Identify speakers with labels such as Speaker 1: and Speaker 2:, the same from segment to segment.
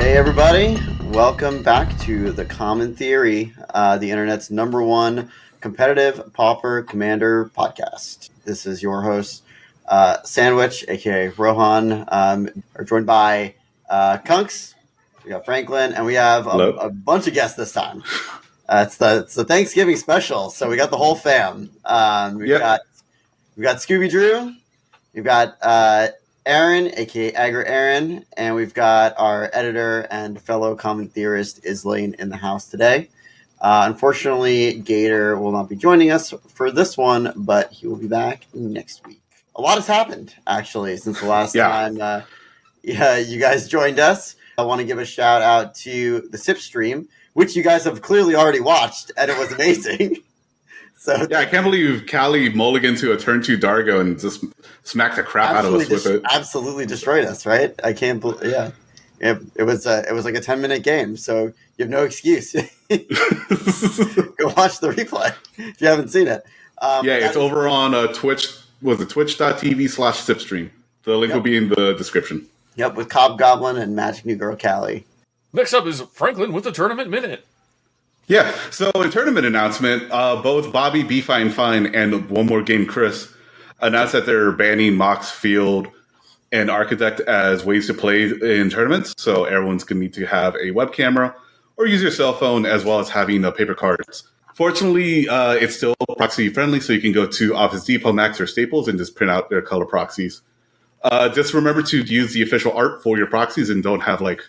Speaker 1: Hey everybody, welcome back to The Common Theory, the internet's #1 competitive Pauper Commander podcast. This is your host, Sandwich, aka Rohan, are joined by Kunx, we got Franklin, and we have a bunch of guests this time. It's the Thanksgiving special, so we got the whole fam. We've got Scooby Drew, we've got Aaron, aka Aggro Aaron, and we've got our editor and fellow common theorist Izlain in the house today. Unfortunately, Gator will not be joining us for this one, but he will be back next week. A lot has happened, actually, since the last time you guys joined us. I want to give a shout out to the SIP stream, which you guys have clearly already watched, and it was amazing. So
Speaker 2: I can't believe Callie mulliganed to a turn 2 Dargo and just smacked the crap out of us with it.
Speaker 1: Absolutely destroyed us, right? I can't believe. Yeah, it was like a 10-minute game, so you have no excuse. Go watch the replay if you haven't seen it.
Speaker 2: It's over on Twitch. Was it twitch.tv/sipstream? The link will be in the description.
Speaker 1: Yep, with Cobb Goblin and Magic New Girl Callie.
Speaker 3: Next up is Franklin with the Tournament Minute.
Speaker 2: Yeah, so in tournament announcement, both Bobby, Be Fine Fine, and One More Game Chris announced that they're banning Mox, Field, and Architect as ways to play in tournaments. So everyone's going to need to have a web camera or use your cell phone, as well as having paper cards. Fortunately, it's still proxy friendly, so you can go to Office Depot, Max, or Staples and just print out their color proxies. Just remember to use the official art for your proxies and don't have like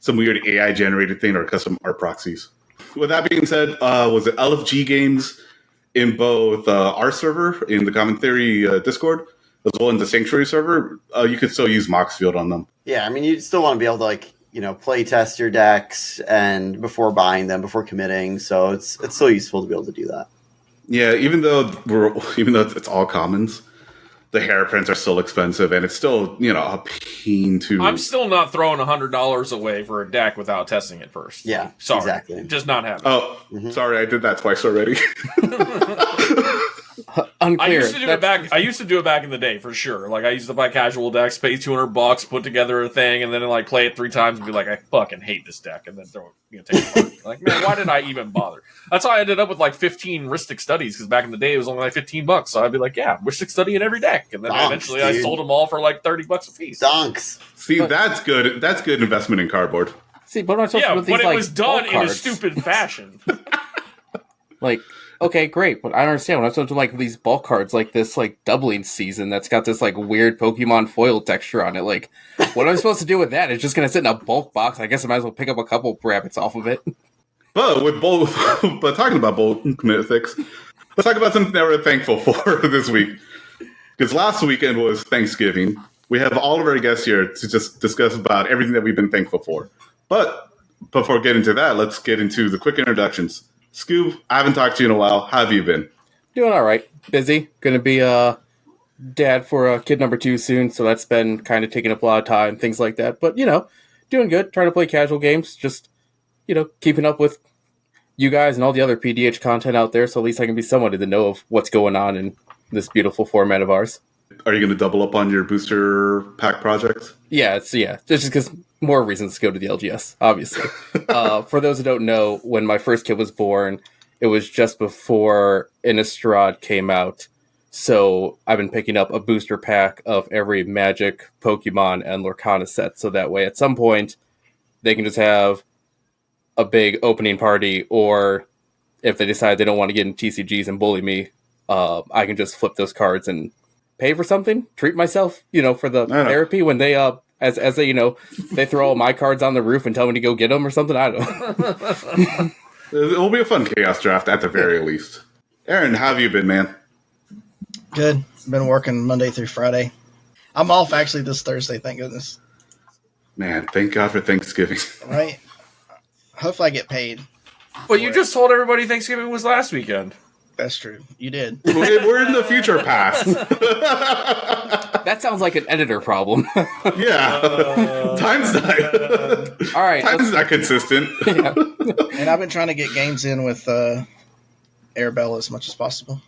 Speaker 2: some weird AI generated thing or custom art proxies. With that being said, was it LFG games in both our server, in the Common Theory Discord, as well as the Sanctuary server? You could still use Moxfield on them.
Speaker 1: Yeah, I mean, you still want to be able to, play test your decks and before buying them, before committing. So it's still useful to be able to do that. Yeah,
Speaker 2: even though it's all commons, the hairprints are still expensive, and it's still, a pain to...
Speaker 3: I'm still not throwing $100 away for a deck without testing it first.
Speaker 1: Yeah,
Speaker 3: sorry.
Speaker 1: Exactly.
Speaker 3: Just not happening.
Speaker 2: Oh, Sorry, I did that twice already.
Speaker 3: Unclear. I used to do it back in the day, for sure. Like, I used to buy casual decks, pay $200, put together a thing, and then, play it 3 times and be like, I fucking hate this deck, and then throw it, take it apart. Like, man, why did I even bother? That's how I ended up with, 15 Ristic Studies, because back in the day, it was only, $15. So I'd be like, yeah, Ristic Study in every deck. And then eventually I sold them all for, $30 a piece.
Speaker 1: Donks.
Speaker 2: See, that's good. That's good investment in cardboard.
Speaker 4: See, but I'm supposed to with these,
Speaker 3: but it was done in a
Speaker 4: cards.
Speaker 3: stupid fashion.
Speaker 4: Okay, great, but I don't understand. When I'm supposed to these bulk cards, this doubling season that's got this weird Pokemon foil texture on it. What am I supposed to do with that? It's just gonna sit in a bulk box. I guess I might as well pick up a couple rabbits off of it.
Speaker 2: But talking about bulk mythics, let's talk about something that we're thankful for this week. Because last weekend was Thanksgiving. We have all of our guests here to just discuss about everything that we've been thankful for. But before getting to that, let's get into the quick introductions. Scoob, I haven't talked to you in a while. How have you been?
Speaker 4: Doing all right. Busy. Going to be dad for kid number 2 soon, so that's been kind of taking up a lot of time, things like that. But, doing good. Trying to play casual games. Just, keeping up with you guys and all the other PDH content out there, so at least I can be somewhat in the know of what's going on in this beautiful format of ours.
Speaker 2: Are you going to double up on your booster pack project?
Speaker 4: Yeah, just because more reasons to go to the LGS, obviously. For those who don't know, when my first kid was born, it was just before Innistrad came out. So I've been picking up a booster pack of every Magic, Pokemon, and Lorcana set. So that way, at some point, they can just have a big opening party, or if they decide they don't want to get in TCGs and bully me, I can just flip those cards and pay for something, treat myself, for the therapy when they, as they, they throw all my cards on the roof and tell me to go get them or something. I don't know.
Speaker 2: It will be a fun Chaos Draft at the very least. Aaron, how have you been, man?
Speaker 5: Good. Been working Monday through Friday. I'm off actually this Thursday, thank goodness.
Speaker 2: Man, thank God for Thanksgiving.
Speaker 5: Right? Hopefully I get paid.
Speaker 3: But you just told everybody Thanksgiving was last weekend.
Speaker 5: That's true. You did.
Speaker 2: We're in the future past.
Speaker 4: That sounds like an editor problem.
Speaker 2: Yeah. Time's not.
Speaker 4: All right.
Speaker 2: Time's not consistent.
Speaker 4: Yeah.
Speaker 5: And I've been trying to get games in with Arabella as much as possible.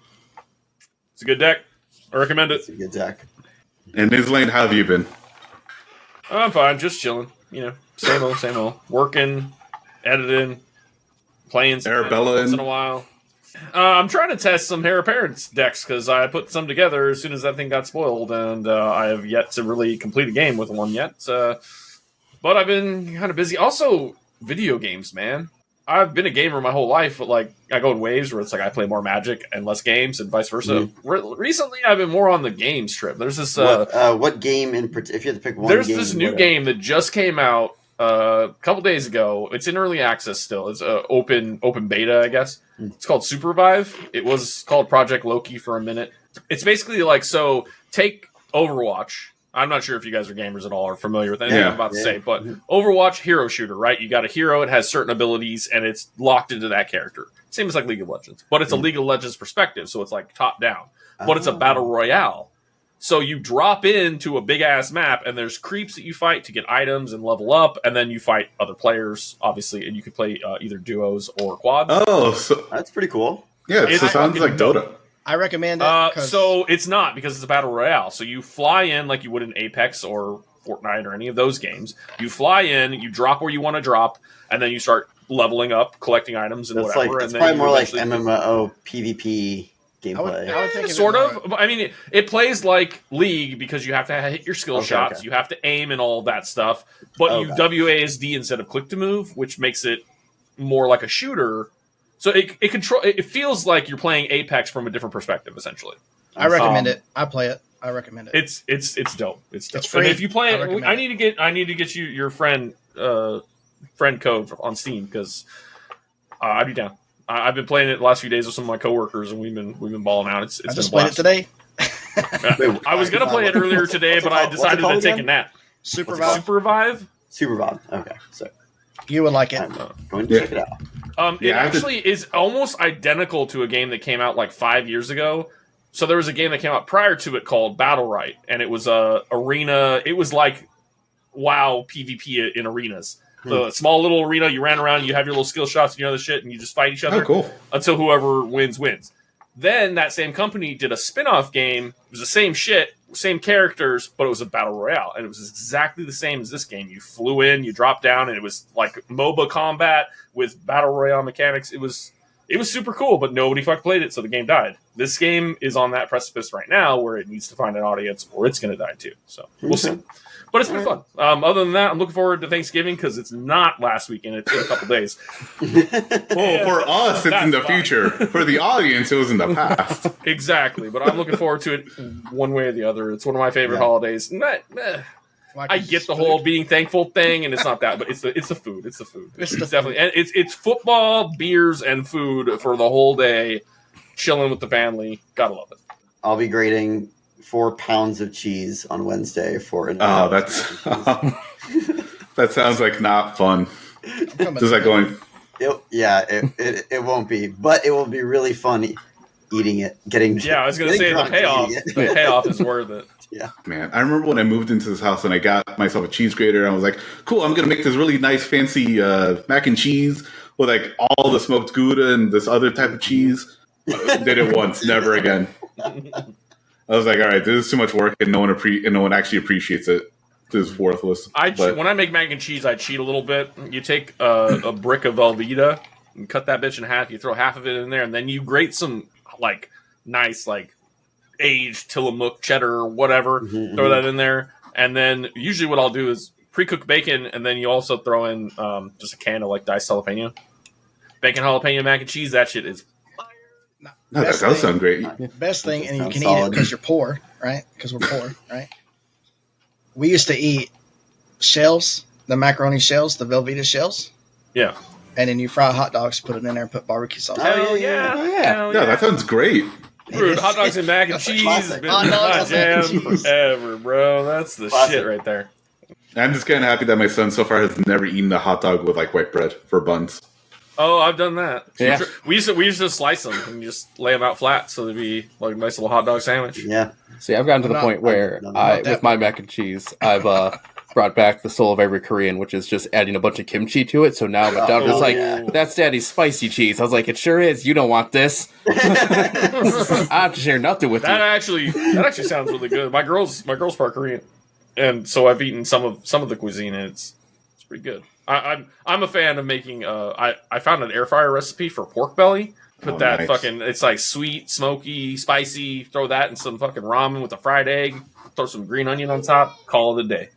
Speaker 3: It's a good deck. I recommend it.
Speaker 1: It's a good deck.
Speaker 2: And Izlain, how have you been?
Speaker 3: I'm fine, just chilling. same old. Working, editing, playing some
Speaker 2: Arabella
Speaker 3: once in a while. I'm trying to test some Heir Apparent decks because I put some together as soon as that thing got spoiled, and I have yet to really complete a game with one yet. But I've been kind of busy. Also, video games, man. I've been a gamer my whole life, but like I go in waves where it's like I play more Magic and less games, and vice versa. Recently, I've been more on the games trip. There's this
Speaker 1: what game in particular? If you had to pick one,
Speaker 3: there's this new game that just came out a couple days ago. It's in early access still. It's open beta, I guess. It's called Supervive. It was called Project Loki for a minute. It's basically like, so take Overwatch. I'm not sure if you guys are gamers at all or familiar with anything I'm about to say, but Overwatch, hero shooter, right? You got a hero, it has certain abilities, and it's locked into that character. Same as like League of Legends, but it's a League of Legends perspective, so it's like top down. But it's a battle royale. So you drop into a big-ass map, and there's creeps that you fight to get items and level up, and then you fight other players, obviously, and you can play either duos or quads.
Speaker 2: Oh, so
Speaker 1: that's pretty cool.
Speaker 2: Yeah, it sounds like Dota.
Speaker 5: I recommend it.
Speaker 3: So it's not, because it's a battle royale. So you fly in like you would in Apex or Fortnite or any of those games. You fly in, you drop where you want to drop, and then you start leveling up, collecting items and
Speaker 1: That's
Speaker 3: whatever.
Speaker 1: It's probably more like MMO PvP gameplay.
Speaker 5: I would think
Speaker 3: sort of. I mean, it plays like League because you have to hit your skill shots, you have to aim and all that stuff. But you WASD instead of click to move, which makes it more like a shooter. So it feels like you're playing Apex from a different perspective, essentially.
Speaker 5: I recommend it. I play it. I recommend it.
Speaker 3: It's dope. It's dope.
Speaker 5: It's free.
Speaker 3: And if you play it, I
Speaker 5: need
Speaker 3: need to get you your friend code on Steam because I'd be down. I've been playing it the last few days with some of my coworkers, and we've been balling out. It's
Speaker 5: I just played it today.
Speaker 3: I was gonna play it earlier today, but I decided to take a nap.
Speaker 5: Supervive.
Speaker 1: Supervive. Okay, so
Speaker 5: you would like it.
Speaker 1: I'm going to check it out.
Speaker 3: It actually is almost identical to a game that came out like 5 years ago. So there was a game that came out prior to it called Battle Right, and it was a arena. It was like WoW PvP in arenas. The small little arena, you ran around, you have your little skill shots, and you know the shit, and you just fight each other.
Speaker 2: Oh, cool.
Speaker 3: Until whoever wins. Then that same company did a spin-off game. It was the same shit, same characters, but it was a battle royale, and it was exactly the same as this game. You flew in, you dropped down, and it was like MOBA combat with battle royale mechanics. It was super cool, but nobody fucking played it, so the game died. This game is on that precipice right now where it needs to find an audience, or it's going to die too. So we'll see. But it's been fun. Other than that, I'm looking forward to Thanksgiving because it's not last weekend. It's in a couple days.
Speaker 2: Well, for us, it's in the future. For the audience, it was in the past.
Speaker 3: Exactly. But I'm looking forward to it one way or the other. It's one of my favorite holidays. I get the whole being thankful thing, and it's not that, but it's the food. It's the food. It's definitely, and it's football, beers, and food for the whole day, chilling with the family. Gotta love it.
Speaker 1: I'll be grading 4 pounds of cheese on Wednesday for an
Speaker 2: that sounds like not fun. Just like going.
Speaker 1: It won't be, but it will be really fun eating it.
Speaker 3: I was going to say the payoff is worth it.
Speaker 1: Yeah,
Speaker 2: man. I remember when I moved into this house and I got myself a cheese grater. And I was like, cool. I'm going to make this really nice, fancy mac and cheese with like all the smoked Gouda and this other type of cheese. Did it once, never again. I was like, all right, this is too much work, and no one actually appreciates it. This is worthless.
Speaker 3: When I make mac and cheese, I cheat a little bit. You take a brick of Velveeta and cut that bitch in half. You throw half of it in there, and then you grate some like nice like aged Tillamook cheddar or whatever. Throw that in there, and then usually what I'll do is pre-cook bacon, and then you also throw in just a can of like diced jalapeno, bacon jalapeno mac and cheese. That shit is.
Speaker 2: No, that does sound great.
Speaker 5: Best thing, and you can eat it because you're poor, right? Because we're poor, right? We used to eat shells, the macaroni shells, the Velveeta shells.
Speaker 3: Yeah.
Speaker 5: And then you fry hot dogs, put it in there, and put barbecue sauce.
Speaker 3: Hell yeah.
Speaker 2: Yeah, that sounds great.
Speaker 3: Dude, hot dogs and mac and cheese has been my jam forever, bro. That's the shit right there.
Speaker 2: I'm just kind of happy that my son so far has never eaten a hot dog with like white bread for buns.
Speaker 3: Oh, I've done that.
Speaker 4: Yeah.
Speaker 3: We used to slice them and just lay them out flat so they'd be like a nice little hot dog sandwich.
Speaker 1: Yeah.
Speaker 4: See, I've gotten to the point where with my mac and cheese, I've brought back the soul of every Korean, which is just adding a bunch of kimchi to it. So now my daughter's like, that's daddy's spicy cheese. I was like, it sure is. You don't want this. I have to share nothing with you.
Speaker 3: That actually sounds really good. My girl's part Korean. And so I've eaten some of the cuisine, and pretty good. I'm a fan of making. I found an air fryer recipe for pork belly. Put that
Speaker 2: nice.
Speaker 3: fucking. It's like sweet, smoky, spicy. Throw that in some fucking ramen with a fried egg. Throw some green onion on top. Call it a day.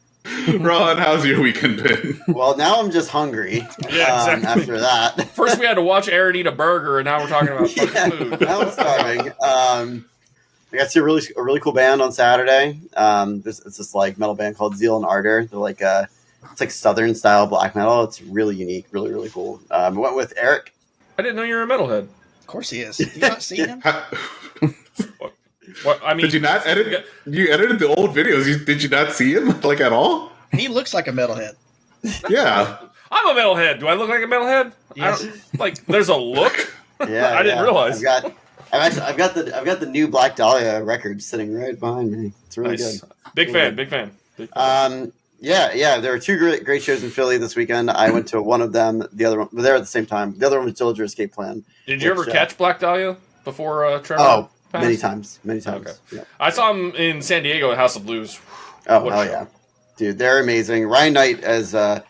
Speaker 2: Ron, how's your weekend been?
Speaker 1: Well, now I'm just hungry.
Speaker 3: Yeah, exactly.
Speaker 1: After that,
Speaker 3: First we had to watch Aaron eat a burger, and now we're talking about fucking food.
Speaker 1: Now I'm starving. I got to see a really cool band on Saturday. It's this like metal band called Zeal and Ardor. They're like it's like Southern style black metal. It's really unique, really really cool. I went with Eric.
Speaker 3: I didn't know you were a metalhead.
Speaker 5: Of course he is. Did you not see him?
Speaker 3: What I mean,
Speaker 2: did you not edit? You edited the old videos. Did you not see him like at all?
Speaker 5: He looks like a metalhead.
Speaker 2: Yeah,
Speaker 3: I'm a metalhead. Do I look like a metalhead?
Speaker 5: Yes.
Speaker 3: I don't, like, there's a look.
Speaker 1: Yeah,
Speaker 3: I didn't realize.
Speaker 1: I've got the new Black Dahlia record sitting right behind me. It's really
Speaker 3: Nice.
Speaker 1: good.
Speaker 3: Big fan. Big fan.
Speaker 1: Yeah. There were two great shows in Philly this weekend. I went to one of them. The other one, they were at the same time. The other one was Dillinger Escape Plan.
Speaker 3: Did you ever catch Black Dahlia before Trevor?
Speaker 1: Oh,
Speaker 3: passed?
Speaker 1: many times.
Speaker 3: Okay.
Speaker 1: Yeah.
Speaker 3: I saw him in San Diego at House of Blues.
Speaker 1: Oh,
Speaker 3: What a
Speaker 1: hell
Speaker 3: show.
Speaker 1: yeah, dude, they're amazing. Ryan Knight as an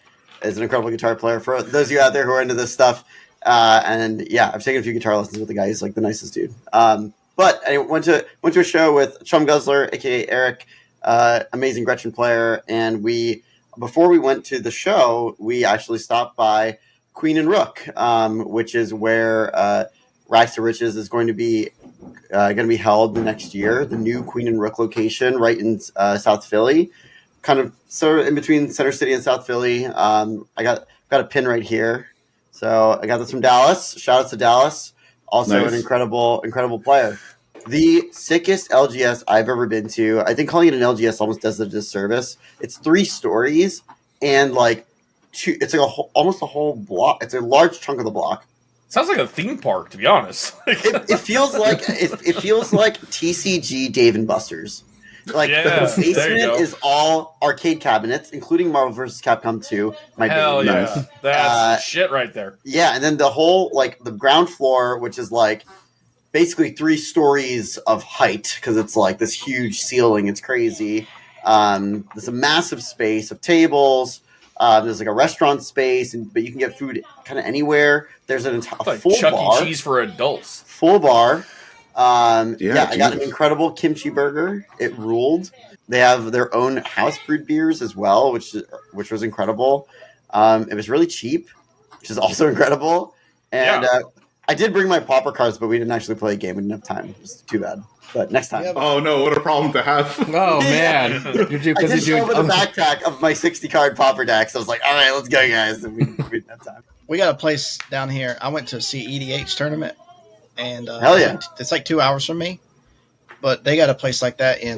Speaker 1: incredible guitar player. For those of you out there who are into this stuff, and yeah, I've taken a few guitar lessons with the guy. He's like the nicest dude. But I went to a show with Chum Guzzler, aka Eric, amazing Gretchen player, and before we went to the show, we actually stopped by Queen and Rook, which is where Rags to Riches is going to be held the next year. The new Queen and Rook location, right in South Philly, kind of sort of in between Center City and South Philly. I got a pin right here, so I got this from Dallas. Shout out to Dallas. Also,
Speaker 2: Nice.
Speaker 1: An incredible player. The sickest LGS I've ever been to. I think calling it an LGS almost does it a disservice. It's 3 stories and like it's like almost a whole block. It's a large chunk of the block.
Speaker 3: Sounds like a theme park, to be honest.
Speaker 1: It feels like TCG Dave and Buster's. Like
Speaker 3: Yeah,
Speaker 1: the
Speaker 3: there you
Speaker 1: basement
Speaker 3: go.
Speaker 1: is all arcade cabinets, including Marvel vs. Capcom 2.
Speaker 3: Hell yeah.
Speaker 2: Nice.
Speaker 3: That's shit right there.
Speaker 1: Yeah, and then the whole like the ground floor, which is like basically 3 stories of height because it's like this huge ceiling. It's crazy. There's a massive space of tables. There's like a restaurant space, but you can get food kind of anywhere. There's an entire
Speaker 3: Like
Speaker 1: full
Speaker 3: Chuck
Speaker 1: bar.
Speaker 3: E. Cheese for adults.
Speaker 1: Full bar. I got an
Speaker 2: Jesus.
Speaker 1: incredible kimchi burger. It ruled. They have their own house brewed beers as well, which was incredible. It was really cheap, which is also incredible. And I did bring my popper cards, but we didn't actually play a game. We didn't have time. It was too bad. But next time.
Speaker 5: Yeah,
Speaker 2: Oh no, what a problem to have.
Speaker 4: Oh man,
Speaker 1: I did show up with a backpack of my 60 card popper decks. I was like, all right, let's go, guys. And we didn't have time.
Speaker 5: we got a place down here. I went to see EDH tournament, and
Speaker 1: Hell yeah.
Speaker 5: it's like 2 hours from me. But they got a place like that in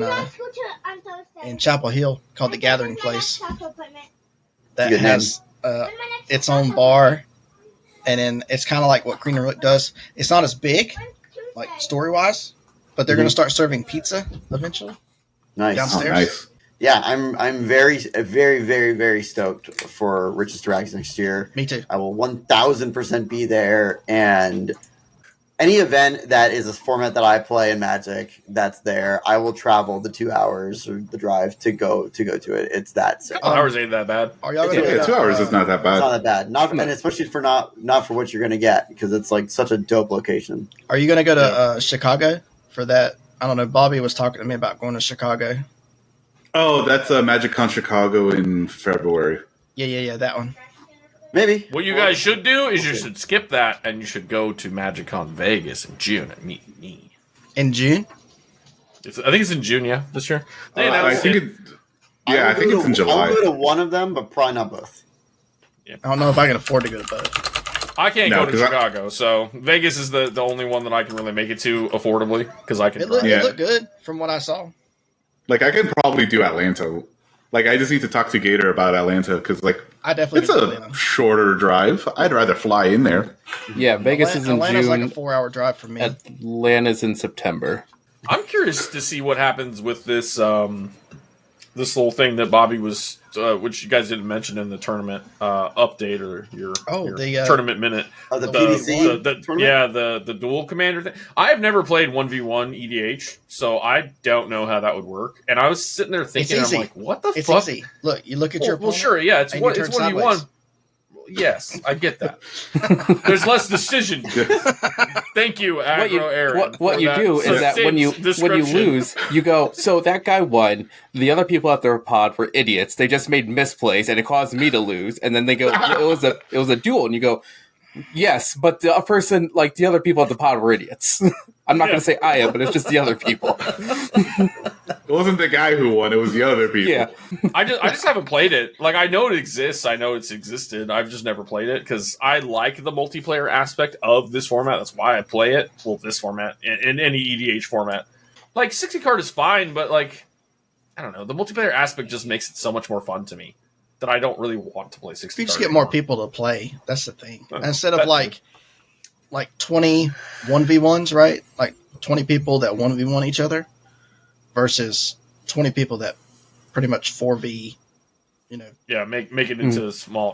Speaker 5: Chapel Hill called the Gathering Place that
Speaker 1: Good name.
Speaker 5: has its own bar, and then it's kind of like what Green and Rook does. It's not as big, like story wise, but they're going to start serving pizza eventually.
Speaker 1: Nice.
Speaker 5: Downstairs.
Speaker 2: Oh, nice.
Speaker 1: Yeah, I'm very, very, very, very stoked for Riches to Rags next year.
Speaker 5: Me too.
Speaker 1: I will 1000% be there, and any event that is a format that I play in Magic that's there, I will travel the 2 hours or the drive to go to it. It's that sick.
Speaker 3: Couple hours ain't that bad.
Speaker 5: Are y'all
Speaker 1: Yeah,
Speaker 5: going
Speaker 2: Yeah, 2 hours is not that
Speaker 1: It's
Speaker 2: bad.
Speaker 1: not that bad. And especially for not for what you're gonna get, because it's like such a dope location.
Speaker 5: Are you going to go to Chicago for that? I don't know. Bobby was talking to me about going to Chicago.
Speaker 2: Oh, that's MagicCon Chicago in February.
Speaker 5: Yeah, that one.
Speaker 1: Maybe.
Speaker 3: What you guys should do is you should skip that and you should go to MagicCon Vegas in June and meet me.
Speaker 5: In June?
Speaker 3: I think it's in June, yeah, this year. They
Speaker 2: I
Speaker 3: announced
Speaker 2: think
Speaker 3: it.
Speaker 2: I think it's in
Speaker 1: I'll
Speaker 2: July.
Speaker 1: go to one of them, but probably not both.
Speaker 5: I don't know if I can afford to go to both.
Speaker 3: I can't
Speaker 2: No,
Speaker 3: go to
Speaker 2: 'cause
Speaker 3: Chicago, so Vegas is the only one that I can really make it to affordably because I can.
Speaker 5: It looked,
Speaker 3: drive.
Speaker 2: Yeah.
Speaker 5: it looked good from what I saw.
Speaker 2: Like I can probably do Atlanta. Like I just need to talk to Gator about Atlanta because like
Speaker 5: I definitely
Speaker 2: it's
Speaker 5: could go
Speaker 2: a
Speaker 5: to Atlanta.
Speaker 2: shorter drive. I'd rather fly in there.
Speaker 4: Yeah, Vegas is in
Speaker 5: Atlanta's
Speaker 4: June.
Speaker 5: like a 4-hour drive from me.
Speaker 4: Atlanta's in September.
Speaker 3: I'm curious to see what happens with this this little thing that Bobby was, which you guys didn't mention in the tournament update or your tournament minute.
Speaker 1: Oh, the PDC
Speaker 3: tournament? The dual commander thing. I've never played 1v1 EDH, so I don't know how that would work. And I was sitting there thinking, I'm like, what the fuck?
Speaker 5: It's easy. Look, you look at your opponent.
Speaker 3: Well, sure, yeah, it's 1v1. Yes, I get that. There's less decision. Thank you, Aggro Aaron.
Speaker 4: What you do is that when you lose, you go, so that guy won. The other people at their pod were idiots. They just made misplays, and it caused me to lose. And then they go, it was a duel, and you go, yes, but the person, like the other people at the pod were idiots. I'm not going to say I am, but it's just the other people.
Speaker 2: It wasn't the guy who won; it was the other people.
Speaker 3: Yeah, I just haven't played it. Like, I know it exists. I know it's existed. I've just never played it because I like the multiplayer aspect of this format. That's why I play it. Well, this format in any EDH format. Like 60 card is fine, but like I don't know, the multiplayer aspect just makes it so much more fun to me that I don't really want to play 60
Speaker 5: You just
Speaker 3: card
Speaker 5: get more people to play. That's the thing. Instead of like 20 1v1s, right? Like 20 people that 1v1 each other versus 20 people that pretty much 4v, you know.
Speaker 3: Yeah, make it into a small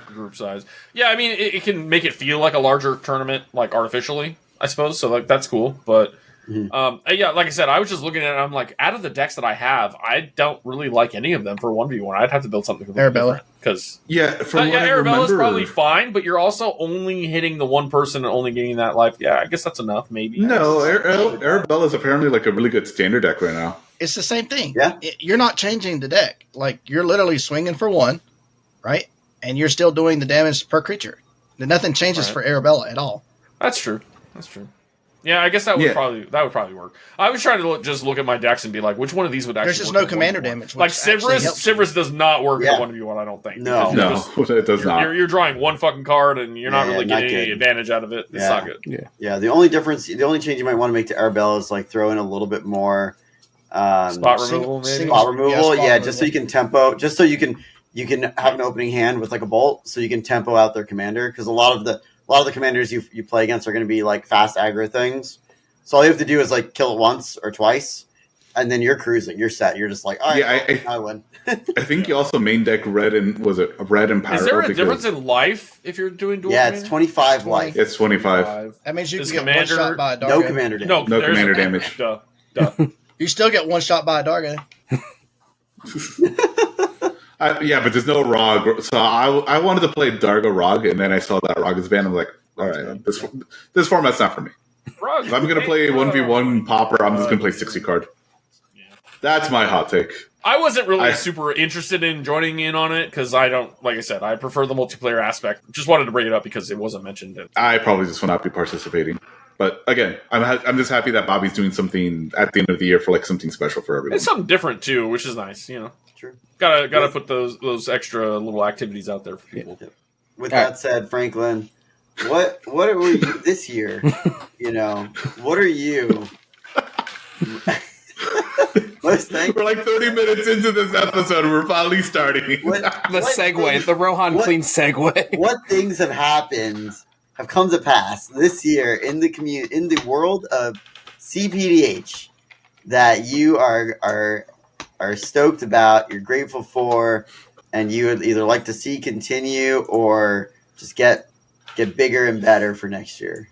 Speaker 3: group size. Yeah, I mean, it can make it feel like a larger tournament, like artificially, I suppose. So like that's cool, but yeah, like I said, I was just looking at it. I'm like, out of the decks that I have, I don't really like any of them for 1v1. I'd have to build something
Speaker 5: Arabella,
Speaker 3: because
Speaker 2: Arabella's
Speaker 3: probably fine, but you're also only hitting the one person and only getting that life. Yeah, I guess that's enough. Maybe.
Speaker 2: No, Arabella's apparently like a really good standard deck right now.
Speaker 5: It's the same thing.
Speaker 1: Yeah,
Speaker 5: you're not changing the deck. Like you're literally swinging for one, right? And you're still doing the damage per creature. Nothing changes for Arabella at all.
Speaker 3: That's true. Yeah, I guess that would probably work. I was trying to just look at my decks and be like, which one of these would actually
Speaker 5: There's just
Speaker 3: work
Speaker 5: no commander damage.
Speaker 3: Like Sivris does not work at 1v1, I don't think.
Speaker 1: No,
Speaker 2: it does not.
Speaker 3: You're drawing one fucking card and you're not really getting any advantage out of it. It's not good.
Speaker 1: Yeah. The only change you might want to make to Arabella is like throw in a little bit more
Speaker 3: spot removal, maybe.
Speaker 1: Spot removal, just so you can tempo, just so you can have an opening hand with like a bolt, so you can tempo out their commander, because a lot of the commanders you play against are going to be like fast aggro things. So all you have to do is like kill it once or twice, and then you're cruising. You're set. You're just like, all right, I win.
Speaker 2: I think you also main deck red and power.
Speaker 3: Is there a difference in life if you're doing dual?
Speaker 1: Yeah, it's 25 life.
Speaker 2: It's 25.
Speaker 5: That means you can get one shot by a Darga.
Speaker 1: No commander damage.
Speaker 2: No commander damage.
Speaker 3: Duh.
Speaker 5: You still get one shot by a Darga.
Speaker 2: But there's no Rog. So I wanted to play Darga Rog, and then I saw that Rog is banned. I'm like, all right, this format's not for me. If I'm going to play 1v1 Popper, I'm just going to play 60 card. Yeah. That's my hot take.
Speaker 3: I wasn't really super interested in joining in on it because I don't, like I said, I prefer the multiplayer aspect. Just wanted to bring it up because it wasn't mentioned.
Speaker 2: I probably just will not be participating. But again, I'm just happy that Bobby's doing something at the end of the year for like something special for everyone.
Speaker 3: It's something different too, which is nice, you know.
Speaker 1: True.
Speaker 3: Gotta put those extra little activities out there for people.
Speaker 1: Yeah. With that said, Franklin, what were you this year? You know, what are you?
Speaker 2: We're like 30 minutes into this episode. We're finally starting.
Speaker 4: The Rohan clean segue.
Speaker 1: What things have come to pass this year in the world of CPDH that you are stoked about, you're grateful for, and you would either like to see continue or just get bigger and better for next year?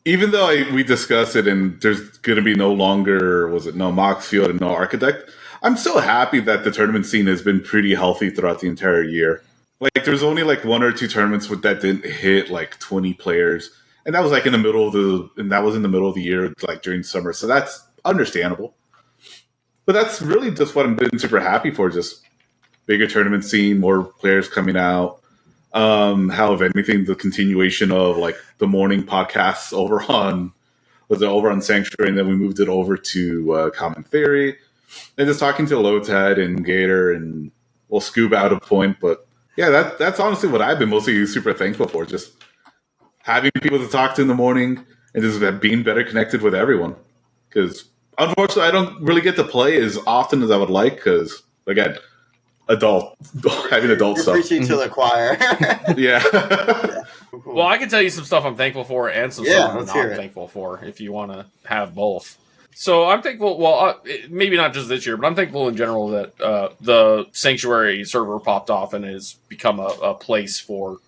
Speaker 2: Even though we discussed it and there's going to be no longer, no Mox Field and no Architect, I'm still happy that the tournament scene has been pretty healthy throughout the entire year. Like, there's only like one or two tournaments that didn't hit like 20 players, and that was like in the middle of the year, like during summer. So that's understandable. But that's really just what I'm been super happy for. Just bigger tournament scene, more players coming out. How, if anything, the continuation of like the morning podcasts over on Sanctuary, and then we moved it over to Common Theory, and just talking to Lotad and Gator and Scoob out of point. But yeah, that's honestly what I've been mostly super thankful for. Just having people to talk to in the morning and just being better connected with everyone. Because unfortunately, I don't really get to play as often as I would like. Because again, having adult stuff.
Speaker 1: Preaching to the choir.
Speaker 2: Yeah.
Speaker 1: Cool.
Speaker 3: Well, I can tell you some stuff I'm thankful for and some stuff I'm not thankful for if you want to have both. So I'm thankful. Well, maybe not just this year, but I'm thankful in general that the Sanctuary server popped off and has become a place for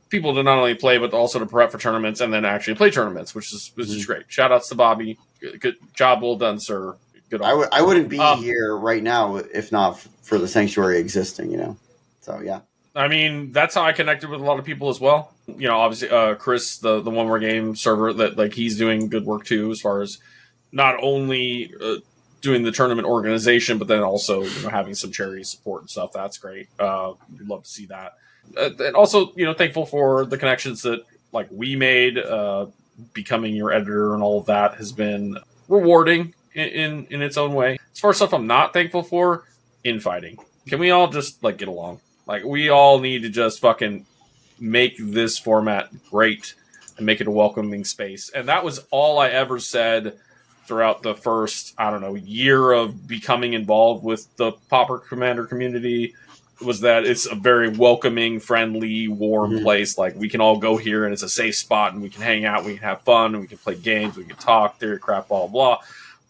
Speaker 3: people to not only play but also to prep for tournaments and then actually play tournaments, which is great. Shout outs to Bobby. Good job, well done, sir. Good.
Speaker 1: I wouldn't be here right now if not for the Sanctuary existing. So yeah.
Speaker 3: I mean, that's how I connected with a lot of people as well. Obviously, Chris, the One More Game server, that like he's doing good work too, as far as not only doing the tournament organization, but then also having some charity support and stuff. That's great. We'd love to see that. And also, thankful for the connections that like we made. Becoming your editor and all of that has been rewarding in its own way. As far as stuff I'm not thankful for, infighting. Can we all just like get along? Like we all need to just fucking make this format great and make it a welcoming space. And that was all I ever said throughout the first, year of becoming involved with the Pauper Commander community, was that it's a very welcoming, friendly, warm place. Like we can all go here and it's a safe spot and we can hang out, we can have fun, and we can play games, we can talk, theory crap, blah, blah.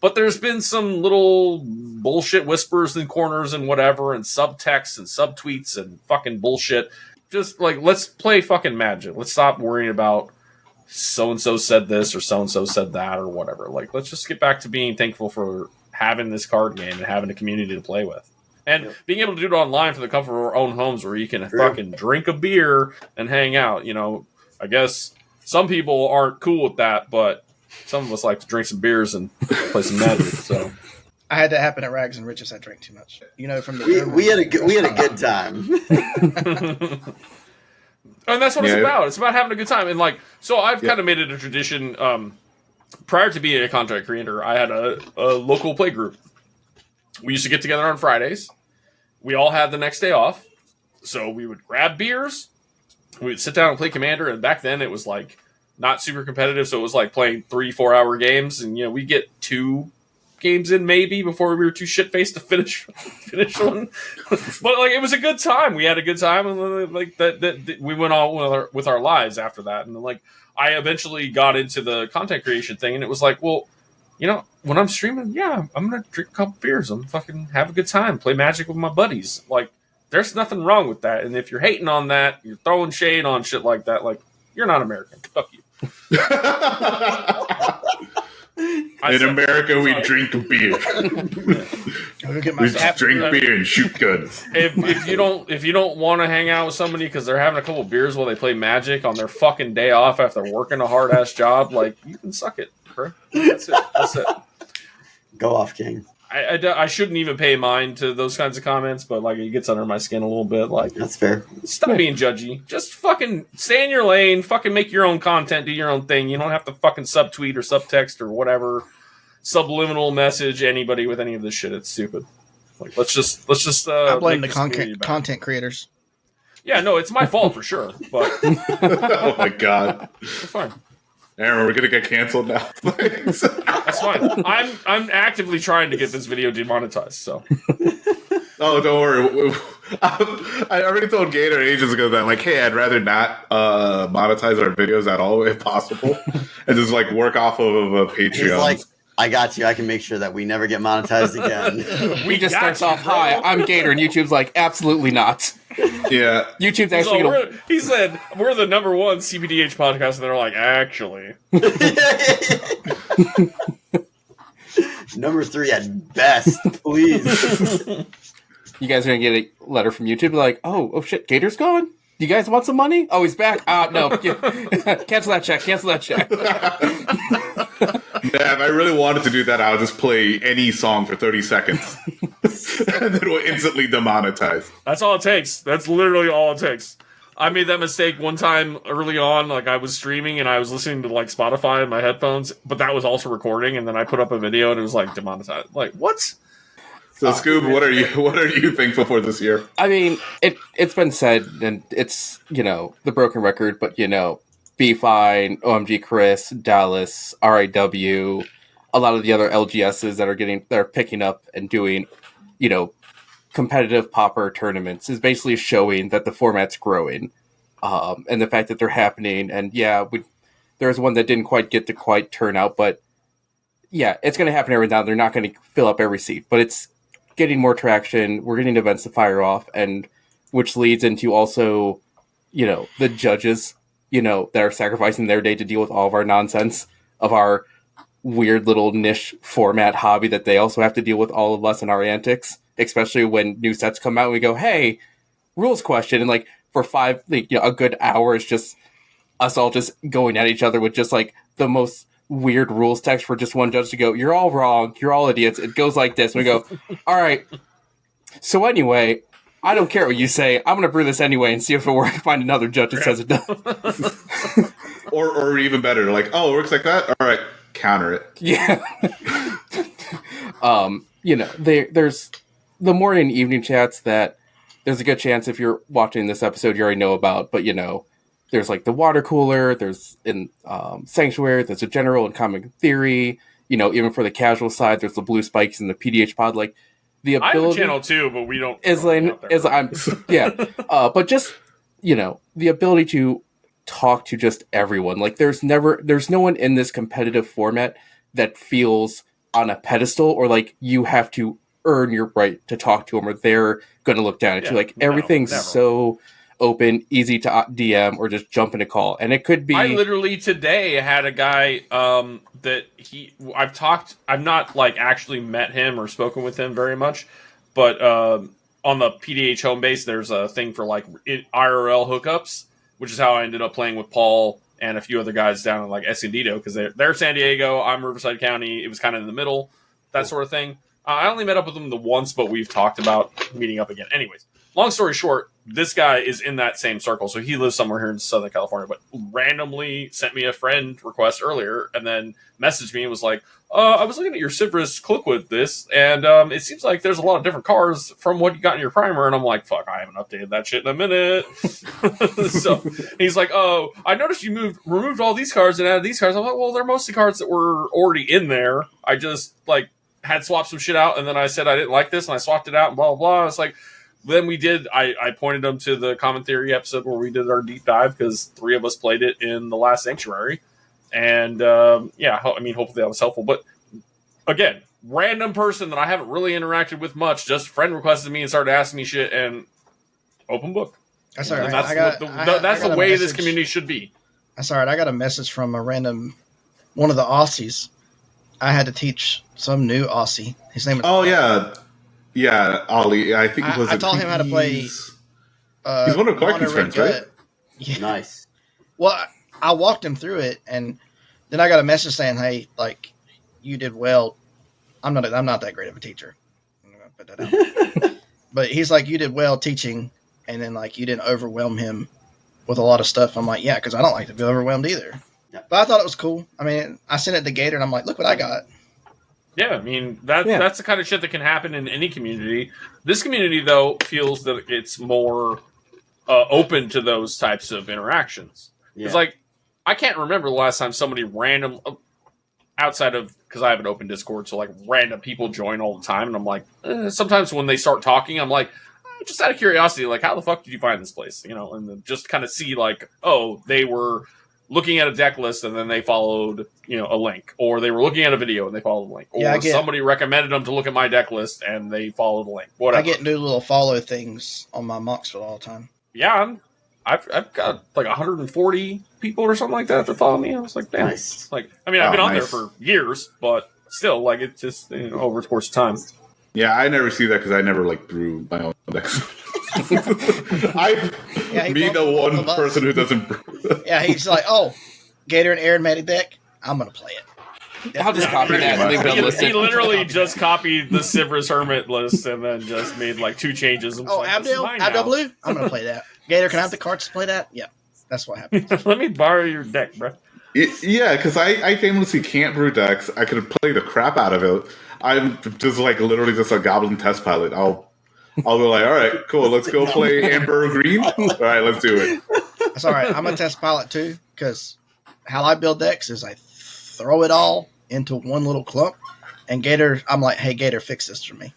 Speaker 3: But there's been some little bullshit whispers in corners and whatever, and subtexts and subtweets and fucking bullshit. Just like, let's play fucking Magic. Let's stop worrying about so-and-so said this or so-and-so said that or whatever. Like, let's just get back to being thankful for having this card game and having a community to play with. And being able to do it online from the comfort of our own homes where you can fucking drink a beer and hang out. I guess some people aren't cool with that, but some of us like to drink some beers and play some Magic. So
Speaker 5: I had that happen at Rags and Riches. I drank too much. From
Speaker 1: the we had a good time.
Speaker 3: And that's what it's about. It's about having a good time. And so I've kind of made it a tradition. Prior to being a content creator, I had a local play group. We used to get together on Fridays. We all had the next day off. So we would grab beers. We would sit down and play Commander. And back then it was not super competitive. So it was playing 3-4 hour games. And, we get 2 games in maybe before we were too shit-faced to finish one. But it was a good time. We had a good time. And that we went on with our lives after that. And then I eventually got into the content creation thing. And it was well, when I'm streaming, I'm going to drink a couple beers. I'm fucking have a good time, play Magic with my buddies. There's nothing wrong with that. And if you're hating on that, you're throwing shade on shit like that, you're not American. Fuck you.
Speaker 2: In America, we drink beer. We just drink beer and shoot guns.
Speaker 3: If you don't want to hang out with somebody because they're having a couple beers while they play Magic on their fucking day off after working a hard ass job, you can suck it. That's it.
Speaker 1: Go off, King.
Speaker 3: I shouldn't even pay mind to those kinds of comments, but it gets under my skin a little bit.
Speaker 1: That's fair.
Speaker 3: Stop being judgy. Just fucking stay in your lane. Fucking make your own content. Do your own thing. You don't have to fucking subtweet or subtext or whatever subliminal message anybody with any of this shit. It's stupid. Let's just.
Speaker 5: I blame the content creators.
Speaker 3: Yeah, no, it's my fault for sure. But
Speaker 2: oh my god,
Speaker 3: it's fine.
Speaker 2: Aaron, we're gonna get canceled now.
Speaker 3: That's fine. I'm actively trying to get this video demonetized. So.
Speaker 2: Oh, don't worry. I already told Gator ages ago that hey, I'd rather not monetize our videos at all if possible, and just work off of a Patreon.
Speaker 1: He's I got you. I can make sure that we never get monetized again.
Speaker 4: We just starts off, hi, I'm Gator, and YouTube's absolutely not.
Speaker 2: Yeah.
Speaker 4: YouTube's actually
Speaker 3: he said, we're the number 1 CPDH podcast, and they're actually.
Speaker 1: Number 3 at best, please.
Speaker 4: You guys are going to get a letter from YouTube oh shit, Gator's gone? You guys want some money? Oh, he's back? No. Cancel that check.
Speaker 2: Yeah, if I really wanted to do that, I would just play any song for 30 seconds. And then we'll instantly demonetize.
Speaker 3: That's all it takes. That's literally all it takes. I made that mistake one time early on. I was streaming and I was listening to Spotify in my headphones, but that was also recording. And then I put up a video and it was demonetized. What?
Speaker 2: So, Scoob, what are you thankful for this year?
Speaker 4: I mean, it's been said, and it's, the broken record, but, B-Fine, OMG Chris, Dallas, RIW, a lot of the other LGSs that are picking up and doing, competitive Pauper tournaments is basically showing that the format's growing. And the fact that they're happening, and there's one that didn't quite get to turn out, but yeah, it's going to happen every now and then. They're not going to fill up every seat, but it's getting more traction. We're getting events to fire off, and which leads into also, the judges, that are sacrificing their day to deal with all of our nonsense of our weird little niche format hobby that they also have to deal with all of us and our antics, especially when new sets come out and we go, hey, rules question. And like for a good hour is just us all just going at each other with just like the most weird rules text for just one judge to go, you're all wrong. You're all idiots. It goes like this. And we go, all right. So anyway, I don't care what you say. I'm going to brew this anyway and see if it works. Find another judge that says it does.
Speaker 2: or even better, like, oh, it works like that? All right, counter it.
Speaker 4: Yeah. There's the morning and evening chats that there's a good chance if you're watching this episode you already know about, but there's like the water cooler, there's in Sanctuary, there's a general and comic theory, even for the casual side, there's the blue spikes and the PDH pod, like the ability.
Speaker 3: I have a channel too, but we don't.
Speaker 4: Izlain, but just, the ability to talk to just everyone. Like there's no one in this competitive format that feels on a pedestal or like you have to earn your right to talk to them or they're going to look down at you. Like everything's so open, easy to DM or just jump in a call. And it could be...
Speaker 3: I literally today had a guy I've not like actually met him or spoken with him very much, but on the PDH home base, there's a thing for like IRL hookups, which is how I ended up playing with Paul and a few other guys down in like Escondido because they're San Diego, I'm Riverside County. It was kind of in the middle, that sort of thing. I only met up with him the once, but we've talked about meeting up again. Anyways, long story short, this guy is in that same circle. So he lives somewhere here in Southern California, but randomly sent me a friend request earlier and then messaged me and was like, I was looking at your Citrus Click with this, and it seems like there's a lot of different cars from what you got in your primer. And I'm like, fuck, I haven't updated that shit in a minute. So he's like, oh, I noticed you removed all these cards and added these cards. I'm like, well, they're mostly cards that were already in there. I just like had swapped some shit out, and then I said I didn't like this, and I swapped it out, and blah, blah, blah. It's like, then we did, I pointed them to the Common Theory episode where we did our deep dive, because 3 of us played it in the last Sanctuary. And, hopefully that was helpful. But, again, random person that I haven't really interacted with much, just friend requested me and started asking me shit, and open book.
Speaker 5: That's all right.
Speaker 3: That's the way this community should be.
Speaker 5: That's all right. I got a message from one of the Aussies. I had to teach some new Aussie. His name is...
Speaker 2: Oh, yeah. Yeah, Ollie. I think it was...
Speaker 5: I taught him how to play...
Speaker 2: he's one of Clarky's friends, right?
Speaker 5: Yeah.
Speaker 1: Nice.
Speaker 5: Well, I walked him through it, and then I got a message saying, hey, like, you did well. I'm not that great of a teacher. I'm going to put that out. But he's like, you did well teaching, and then, like, you didn't overwhelm him with a lot of stuff. I'm like, yeah, because I don't like to be overwhelmed either. Yeah. But I thought it was cool. I mean, I sent it to Gator, and I'm like, look what I got.
Speaker 3: Yeah, I mean, that's the kind of shit that can happen in any community. This community, though, feels that it's more open to those types of interactions. It's like, I can't remember the last time somebody random, outside of, because I have an open Discord, so like random people join all the time, and I'm like, sometimes when they start talking, I'm like, just out of curiosity, like, how the fuck did you find this place? And then just kind of see like, oh, they were looking at a deck list and then they followed, a link, or they were looking at a video and they followed a link, or somebody recommended them to look at my deck list and they followed a link. Whatever.
Speaker 5: I get new little follow things on my Moxfield all the time.
Speaker 3: Yeah, I've got like 140 people or something like that follow me. I was like, damn. Nice. Like, I mean, I've been on there for years, but still, like, it's just over the course of time.
Speaker 2: Yeah, I never see that because I never like brew my own decks. The one person who doesn't brew.
Speaker 5: Yeah, he's like, oh, Gator and Aaron made a deck. I'm gonna play it.
Speaker 4: I'll just copy that.
Speaker 3: He literally just copied the Sivris Hermit list and then just made like 2 changes.
Speaker 5: Oh, like, Abdel Blue? I'm gonna play that. Gator, can I have the cards to play that? Yeah, that's what happened.
Speaker 3: Let me borrow your deck, bro.
Speaker 2: Because I famously can't brew decks. I could play the crap out of it. I'm just like literally just a goblin test pilot. I'll go like, all right, cool, let's go play Amber Green. All right, let's do it.
Speaker 5: That's all right. I'm a test pilot too, because how I build decks is I throw it all into one little clump, and Gator, I'm like, hey, Gator, fix this for me.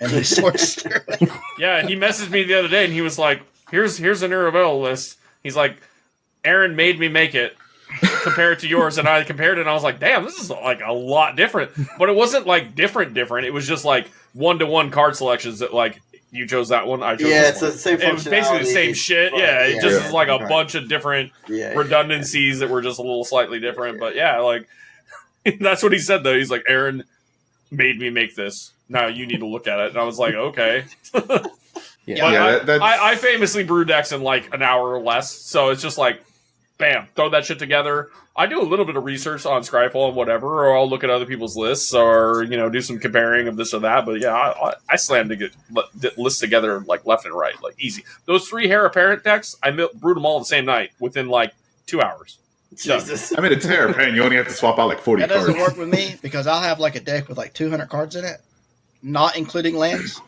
Speaker 5: And he sorts through it.
Speaker 3: Yeah, he messaged me the other day, and he was like, here's an Arabelle list. He's like, Aaron made me make it. compare it to yours, and I compared it, and I was like, damn, this is like a lot different. But it wasn't like different. It was just like 1-to-1 card selections that like you chose that one, I chose this one.
Speaker 1: It's the same
Speaker 3: It was basically the same shit. Yeah, it just is like a bunch of different redundancies that were just a little slightly different. But yeah, like that's what he said though. He's like, Aaron made me make this. Now you need to look at it. And I was like, okay. I famously brew decks in like an hour or less. So it's just like, bam, throw that shit together. I do a little bit of research on Scryfall and whatever, or I'll look at other people's lists, or do some comparing of this or that. But yeah, I slammed to get lists together like left and right, like easy. Those 3 Heir Apparent decks, I brewed them all the same night within like 2 hours.
Speaker 1: Jesus.
Speaker 2: I mean, it's Heir Apparent. You only have to swap out like 40 cards.
Speaker 5: That doesn't work with me because I'll have like a deck with like 200 cards in it, not including lands,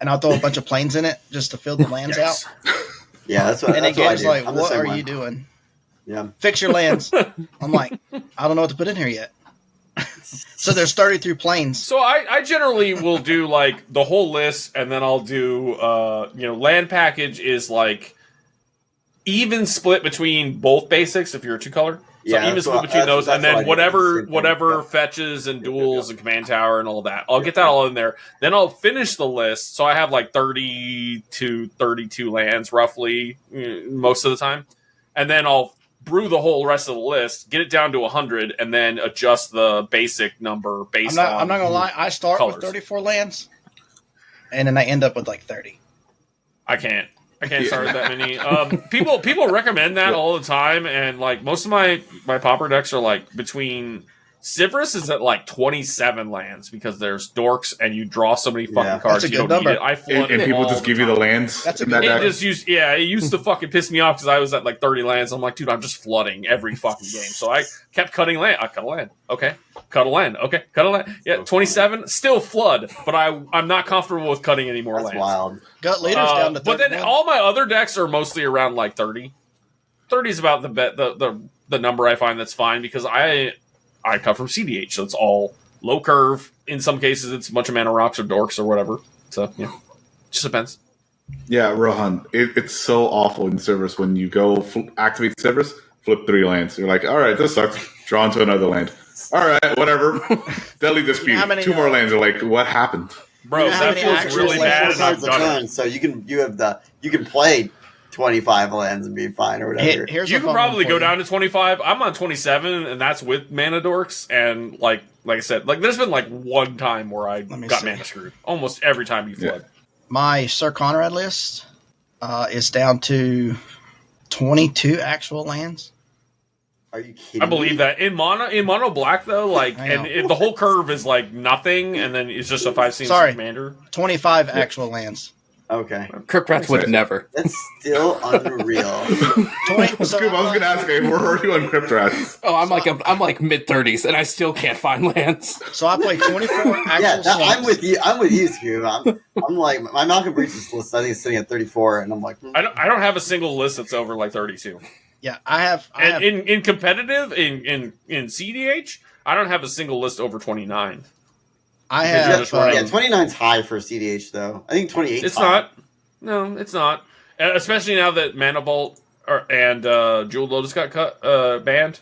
Speaker 5: and I'll throw a bunch of planes in it just to fill the lands out.
Speaker 1: Yeah, that's what.
Speaker 5: And
Speaker 1: that's
Speaker 5: the game's
Speaker 1: what I do.
Speaker 5: like, what are you doing?
Speaker 1: Yeah.
Speaker 5: Fix your lands. I'm like, I don't know what to put in here yet. So there's 33 planes.
Speaker 3: So I generally will do like the whole list, and then I'll do land package is like even split between both basics if you're a 2-color. So even split between those, and then whatever fetches and duels and command tower and all that. I'll get that all in there. Then I'll finish the list. So I have like 30 to 32 lands roughly most of the time. And then I'll brew the whole rest of the list, get it down to 100, and then adjust the basic number based on
Speaker 5: I'm not going to lie. I start with 34 lands, and then I end up with like 30.
Speaker 3: I can't start with that many. People recommend that all the time, and like most of my pauper decks are like between. Sivrus is at like 27 lands because there's dorks and you draw so many fucking cards
Speaker 5: that's a
Speaker 3: you
Speaker 5: good
Speaker 3: don't
Speaker 5: number.
Speaker 3: need it. I flood
Speaker 2: and
Speaker 3: it
Speaker 2: people
Speaker 3: all
Speaker 2: just
Speaker 3: the
Speaker 2: give you
Speaker 3: time.
Speaker 2: the lands.
Speaker 5: That's a
Speaker 2: in
Speaker 5: good
Speaker 2: that
Speaker 3: It
Speaker 2: deck.
Speaker 3: it used to fucking piss me off because I was at like 30 lands. I'm like, dude, I'm just flooding every fucking game. So I kept cutting land. I cut a land. Okay. Cut a land. Okay. Cut a land. Yeah, 27. Still flood, but I'm not comfortable with cutting any more
Speaker 1: That's
Speaker 3: lands.
Speaker 1: wild.
Speaker 5: Gut leaders down to 30.
Speaker 3: But then all my other decks are mostly around like 30. 30 is about the number I find that's fine because I cut from CDH, so it's all low curve. In some cases, it's a bunch of mana rocks or dorks or whatever. So, yeah. Just depends.
Speaker 2: Yeah, Rohan, it's so awful in Cerberus when you go activate Cerberus, flip 3 lands. You're like, all right, this sucks. Draw into another land. All right, whatever. Deadly Dispute.
Speaker 5: how many,
Speaker 2: 2 more lands. You're like, what happened?
Speaker 3: Bro,
Speaker 5: how
Speaker 3: that
Speaker 5: many
Speaker 3: feels
Speaker 5: actual
Speaker 3: really bad.
Speaker 5: lands
Speaker 3: And I've
Speaker 1: Cards a
Speaker 3: done it.
Speaker 1: turn, so you can play 25 lands and be fine or whatever.
Speaker 5: Here's
Speaker 3: You
Speaker 5: a
Speaker 3: can
Speaker 5: fun
Speaker 3: probably
Speaker 5: one
Speaker 3: go
Speaker 5: for you.
Speaker 3: down to 25. I'm on 27, and that's with mana dorks. And like I said, like there's been like one time where I
Speaker 5: me
Speaker 3: got
Speaker 5: see.
Speaker 3: mana screwed. Almost every time you flood.
Speaker 5: My Sir Conrad list is down to 22 actual lands.
Speaker 1: Are you kidding?
Speaker 3: I believe
Speaker 1: me?
Speaker 3: that in mono black though, like,
Speaker 5: I know.
Speaker 3: and the whole curve is like nothing, and then it's just a 5
Speaker 5: Sorry.
Speaker 3: commander.
Speaker 5: 25 actual lands.
Speaker 1: Okay,
Speaker 4: Kirk Rats would never.
Speaker 1: that's still unreal.
Speaker 5: 20, so,
Speaker 2: Scoop, I was going to ask you, where are you on Crypt Rats?
Speaker 4: Oh, I'm like mid-30s, and I still can't find lands.
Speaker 5: so I play 24 actual
Speaker 1: Yeah,
Speaker 5: swamps.
Speaker 1: I'm with you. I'm with you, Scoop. I'm like my Malcolm Breaches list. I think is sitting at 34, and I'm like,
Speaker 3: I don't have a single list that's over like 32.
Speaker 5: Yeah, I have
Speaker 3: And in competitive in CDH, I don't have a single list over 29.
Speaker 5: I
Speaker 3: Because you're
Speaker 5: have
Speaker 3: just running-
Speaker 1: yeah, 29's high for CDH though. I think 28.
Speaker 3: It's not. No, it's not. Especially now that Mana Vault and Jeweled Lotus got banned.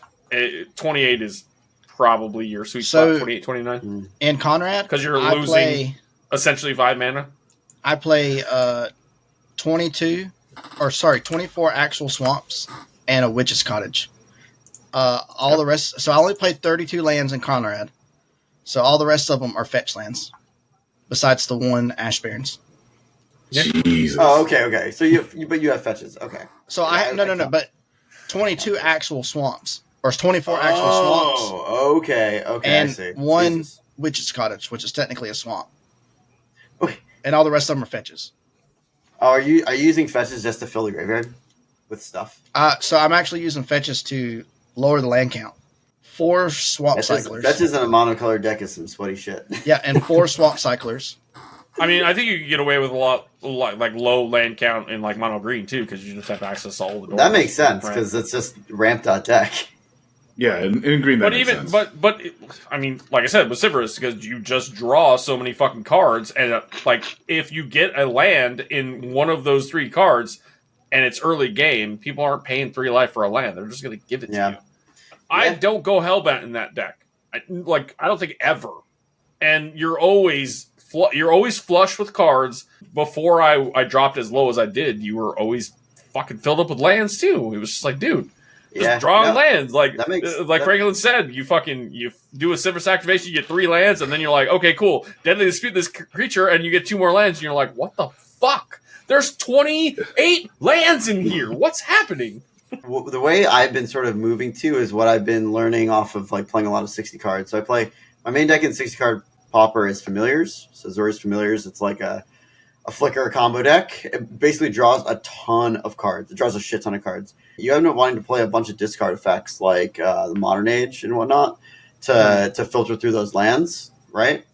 Speaker 3: 28 is probably your sweet
Speaker 5: So-
Speaker 3: spot. 28, 29.
Speaker 5: in Conrad
Speaker 3: 'Cause you're
Speaker 5: I
Speaker 3: losing-
Speaker 5: play
Speaker 3: Essentially 5 mana.
Speaker 5: I play 24 actual swamps and a witch's cottage. All the rest. So I only played 32 lands in Conrad. So all the rest of them are fetch lands, besides the one Ash Barrens.
Speaker 2: Jesus.
Speaker 1: Oh, okay. So you have fetches. Okay.
Speaker 5: So I
Speaker 1: Yeah,
Speaker 5: no, but 22 actual swamps, or 24 actual swamps,
Speaker 1: Oh, okay. I
Speaker 5: and
Speaker 1: see.
Speaker 5: one
Speaker 1: Jesus.
Speaker 5: witch's cottage, which is technically a swamp,
Speaker 1: Okay.
Speaker 5: and all the rest of them are fetches.
Speaker 1: Oh, are you using fetches just to fill the graveyard with stuff?
Speaker 5: So I'm actually using fetches to lower the land count. 4 swamp cyclers.
Speaker 1: Fetches in a monocolored deck is some sweaty shit.
Speaker 5: Yeah, and 4 swamp cyclers.
Speaker 3: I mean, I think you can get away with a lot like low land count in like mono green too, because you just have access to all the doors.
Speaker 1: That makes sense
Speaker 3: Right.
Speaker 1: because it's just ramped out deck.
Speaker 2: Yeah, in green that
Speaker 3: But
Speaker 2: makes
Speaker 3: even
Speaker 2: sense.
Speaker 3: but I mean, like I said, with Sivrus, because you just draw so many fucking cards, and like if you get a land in one of those 3 cards, and it's early game, people aren't paying 3 life for a land; they're just going to give it to
Speaker 1: Yeah.
Speaker 3: you. I don't go hellbent in that deck. I don't think ever. And you're always flush with cards. Before I dropped as low as I did, you were always fucking filled up with lands too. It was just like, dude, just drawing lands. Like Franklin said, you do a Silver Activation, you get 3 lands, and then you're like, okay, cool. Deadly Dispute this creature, and you get 2 more lands, and you're like, what the fuck? There's 28 lands in here. What's happening?
Speaker 1: The way I've been sort of moving to is what I've been learning off of like playing a lot of 60 cards. So I play my main deck in 60 card Pauper is Familiars. So Zori's Familiars. It's like a flicker combo deck. It basically draws a ton of cards. It draws a shit ton of cards. You end up wanting to play a bunch of discard effects like the Modern Age and whatnot to filter through those lands, right?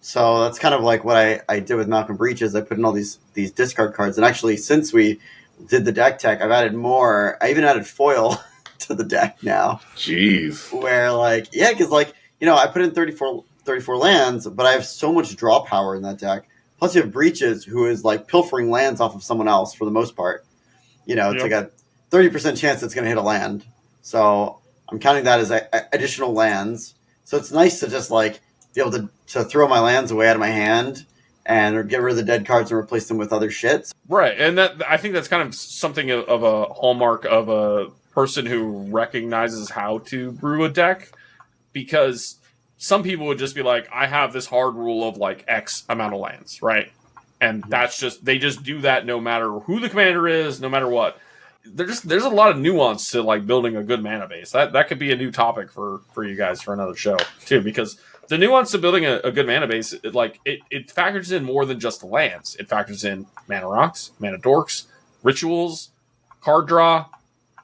Speaker 1: So that's kind of like what I did with Malcolm Breaches. I put in all these discard cards, and actually since we did the deck tech, I've added more. I even added foil to the deck now.
Speaker 2: Jeez.
Speaker 1: Where because I put in 34 lands, but I have so much draw power in that deck. Plus you have Breaches, who is like pilfering lands off of someone else for the most part. It's like a 30% chance it's going to hit a land. So I'm counting that as additional lands. So it's nice to just like be able to throw my lands away out of my hand and get rid of the dead cards and replace them with other shit.
Speaker 3: Right, and I think that's kind of something of a hallmark of a person who recognizes how to brew a deck, because some people would just be like, I have this hard rule of like X amount of lands, right? And they just do that no matter who the commander is, no matter what. There's a lot of nuance to like building a good mana base. That could be a new topic for you guys for another show too, because the nuance to building a good mana base, it factors in more than just the lands. It factors in mana rocks, mana dorks, rituals, card draw,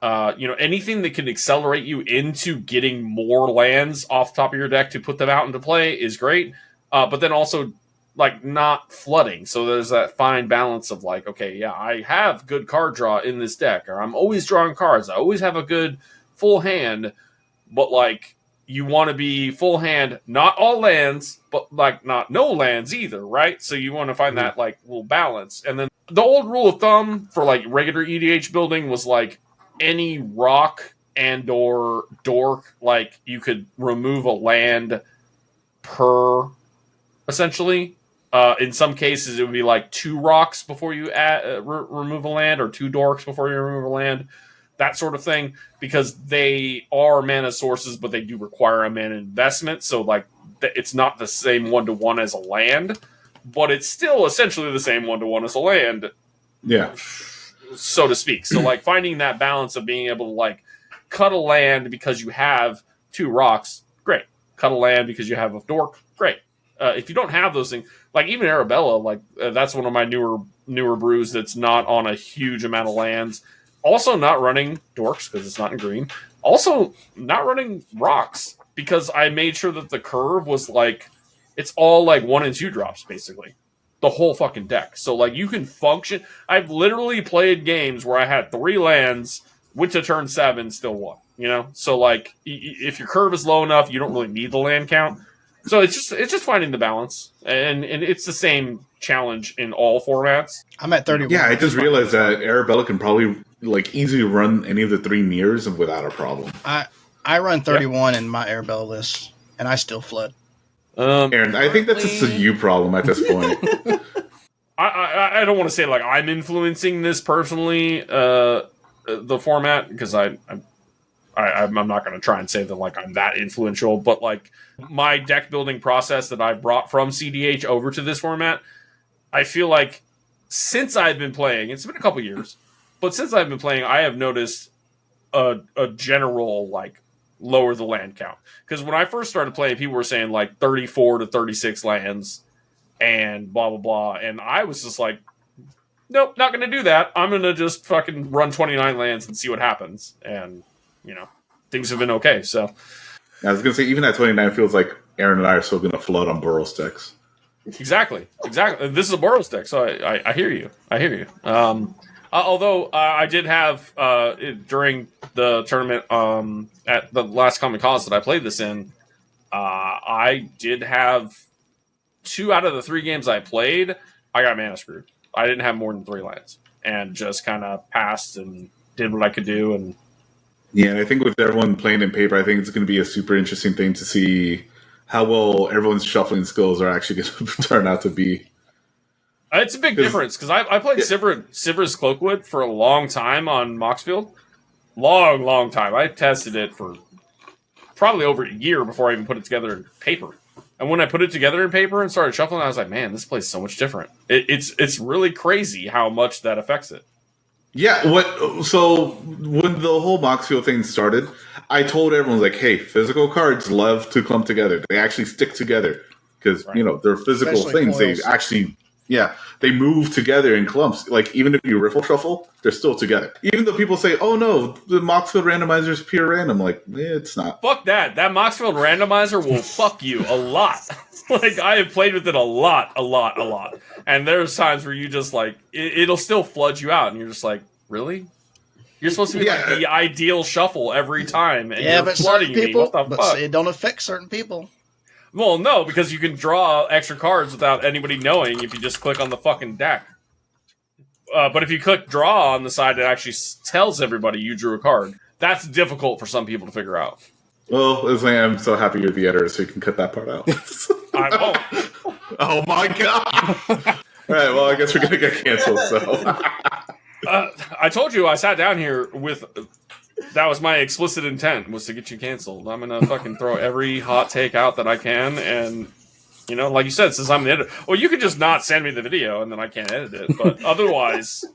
Speaker 3: anything that can accelerate you into getting more lands off the top of your deck to put them out into play is great. But then also like not flooding. So there's that fine balance of like, okay, yeah, I have good card draw in this deck, or I'm always drawing cards. I always have a good full hand, but like, you want to be full hand, not all lands, but like not no lands either, right? So you want to find that like little balance. And then the old rule of thumb for like regular EDH building was like any rock and or dork, like you could remove a land per, essentially. In some cases, it would be like 2 rocks before you remove a land, or 2 dorks before you remove a land. That sort of thing, because they are mana sources, but they do require a mana investment. So, like, it's not the same 1-to-1 as a land, but it's still essentially the same 1-to-1 as a land.
Speaker 2: Yeah.
Speaker 3: So to speak. So, like, finding that balance of being able to, like, cut a land because you have 2 rocks, great. Cut a land because you have a dork, great. If you don't have those things, like, even Arabella, like, that's one of my newer brews that's not on a huge amount of lands. Also not running dorks because it's not in green. Also not running rocks because I made sure that the curve was like, it's all like 1 and 2 drops basically. The whole fucking deck. So like you can function. I've literally played games where I had 3 lands, went to turn 7, still won. So like if your curve is low enough, you don't really need the land count. So it's just finding the balance, and it's the same challenge in all formats.
Speaker 5: I'm at 31.
Speaker 2: Yeah, I just realized that Arabella can probably like easily run any of the 3 mirrors without a problem.
Speaker 5: I run 31 in my Arabella list, and I still flood.
Speaker 2: Aaron, I think that's just a you problem at this point.
Speaker 3: I don't want to say like I'm influencing this personally, the format, because I'm not going to try and say that like I'm that influential, but like my deck building process that I brought from CDH over to this format, I feel like since I've been playing, it's been a couple years, but since I've been playing, I have noticed a general like lower the land count. Because when I first started playing, people were saying like 34 to 36 lands and blah, blah, blah. And I was just like, nope, not going to do that. I'm going to just fucking run 29 lands and see what happens. And things have been okay. So
Speaker 2: I was going to say, even at 29 feels like Aaron and I are still going to flood on Burrow sticks.
Speaker 3: Exactly. This is a Burrow stick, so I hear you. Although I did have during the tournament at the last Common Cause that I played this in, I did have 2 out of the 3 games I played, I got mana screwed. I didn't have more than 3 lands, and just kind of passed and did what I could do, and
Speaker 2: Yeah, and I think with everyone playing in paper, I think it's going to be a super interesting thing to see how well everyone's shuffling skills are actually going to turn out to be.
Speaker 3: It's a big difference because I played Sivir's Cloakwood for a long time on Moxfield. Long time. I tested it for probably over a year before I even put it together in paper. And when I put it together in paper and started shuffling, I was like, man, this plays so much different. It's really crazy how much that affects it.
Speaker 2: Yeah, so when the whole Moxfield thing started, I told everyone, like, hey, physical cards love to clump together. They actually stick together because, they're physical
Speaker 5: Especially
Speaker 2: things.
Speaker 5: coils.
Speaker 2: They actually, they move together in clumps. Like, even if you riffle shuffle, they're still together. Even though people say, oh, no, the Moxfield randomizer is pure random. Like, it's not.
Speaker 3: Fuck that. That Moxfield randomizer will fuck you a lot. Like, I have played with it a lot. And there's times where you just, like, it'll still flood you out, and you're just like, really? You're supposed to be like the ideal shuffle every time, and you're
Speaker 5: but
Speaker 3: flooding
Speaker 5: certain people,
Speaker 3: me. What the fuck?
Speaker 5: it don't affect certain people.
Speaker 3: Well, no, because you can draw extra cards without anybody knowing if you just click on the fucking deck. But if you click draw on the side, it actually tells everybody you drew a card. That's difficult for some people to figure out.
Speaker 2: Well, Izlain, I'm so happy you're the editor, so you can cut that part out.
Speaker 3: I won't.
Speaker 2: Oh my god! All right, well, I guess we're gonna get canceled. So,
Speaker 3: I told you I sat down here with. That was my explicit intent, was to get you canceled. I'm gonna fucking throw every hot take out that I can, and like you said, since I'm the editor, well, you could just not send me the video, and then I can't edit it. But otherwise,